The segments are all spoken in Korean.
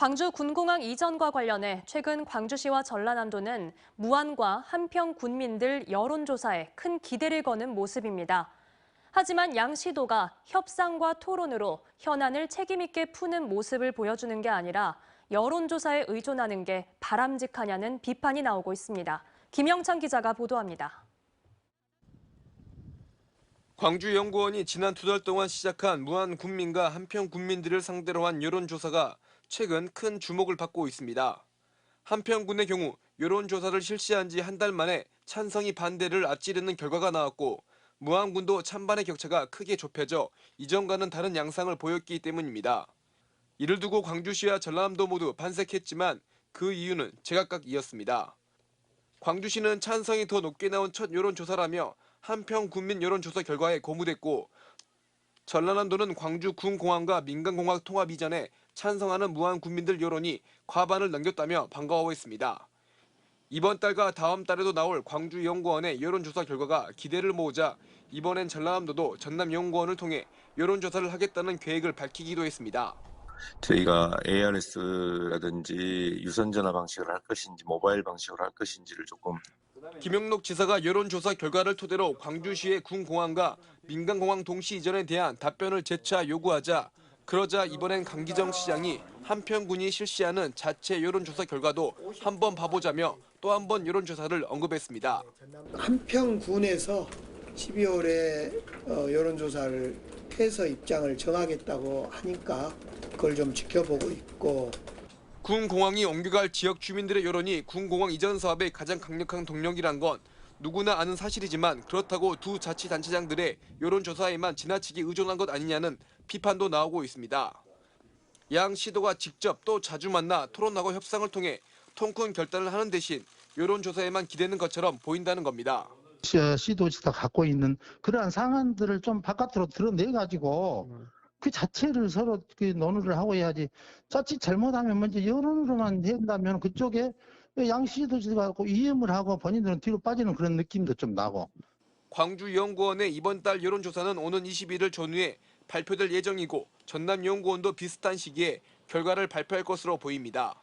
광주 군공항 이전과 관련해 최근 광주시와 전라남도는 무안과 한평 군민들 여론조사에 큰 기대를 거는 모습입니다. 하지만 양 시도가 협상과 토론으로 현안을 책임있게 푸는 모습을 보여주는 게 아니라 여론조사에 의존하는 게 바람직하냐는 비판이 나오고 있습니다. 김영찬 기자가 보도합니다. 광주연구원이 지난 2달 동안 시작한 무안 군민과 한평 군민들을 상대로 한 여론조사가 최근 큰 주목을 받고 있습니다. 한평군의 경우 여론조사를 실시한 지 한 달 만에 찬성이 반대를 앞지르는 결과가 나왔고 무안군도 찬반의 격차가 크게 좁혀져 이전과는 다른 양상을 보였기 때문입니다. 이를 두고 광주시와 전라남도 모두 반색했지만 그 이유는 제각각이었습니다. 광주시는 찬성이 더 높게 나온 첫 여론조사라며 한평 군민 여론조사 결과에 고무됐고 전라남도는 광주 군공항과 민간공항 통합 이전에 찬성하는 무안 군민들 여론이 과반을 넘겼다며 반가워했습니다. 이번 달과 다음 달에도 나올 광주연구원의 여론조사 결과가 기대를 모으자 이번엔 전라남도도 전남연구원을 통해 여론조사를 하겠다는 계획을 밝히기도 했습니다. 저희가 ARS라든지 유선전화 방식으로 할 것인지 모바일 방식으로 할 것인지를 조금 김영록 지사가 여론조사 결과를 토대로 광주시의 군공항과 민간공항 동시 이전에 대한 답변을 재차 요구하자 그러자 이번엔 강기정 시장이 한평군이 실시하는 자체 여론조사 결과도 한번 봐보자며 또 한 번 여론조사를 언급했습니다. 한평군에서 12월에 여론조사를 해서 입장을 정하겠다고 하니까 그걸 좀 지켜보고 있고 군공항이 옮겨갈 지역 주민들의 여론이 군공항 이전 사업의 가장 강력한 동력이란 건 누구나 아는 사실이지만 그렇다고 두 자치단체장들의 여론조사에만 지나치게 의존한 것 아니냐는 비판도 나오고 있습니다. 양 시도가 직접 또 자주 만나 토론하고 협상을 통해 통큰 결단을 하는 대신 여론조사에만 기대는 것처럼 보인다는 겁니다. 시도지가 갖고 있는 그러한 상황들을 좀 바깥으로 드러내가지고 그 자체를 서로 논의를 하고 해야지. 자칫 잘못하면 먼저 여론으로만 한다면 그쪽에 양시도지가 이해를 하고 본인들은 뒤로 빠지는 그런 느낌도 좀 나고. 광주연구원의 이번 달 여론조사는 오는 21일 전후에 발표될 예정이고 전남연구원도 비슷한 시기에 결과를 발표할 것으로 보입니다.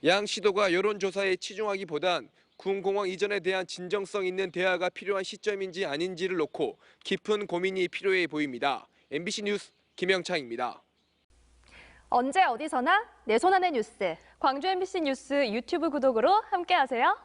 양 시도가 여론조사에 치중하기보단 군공항 이전에 대한 진정성 있는 대화가 필요한 시점인지 아닌지를 놓고 깊은 고민이 필요해 보입니다. MBC 뉴스 김영창입니다. 언제 어디서나 내 손 안의 뉴스. 광주 MBC 뉴스 유튜브 구독으로 함께하세요.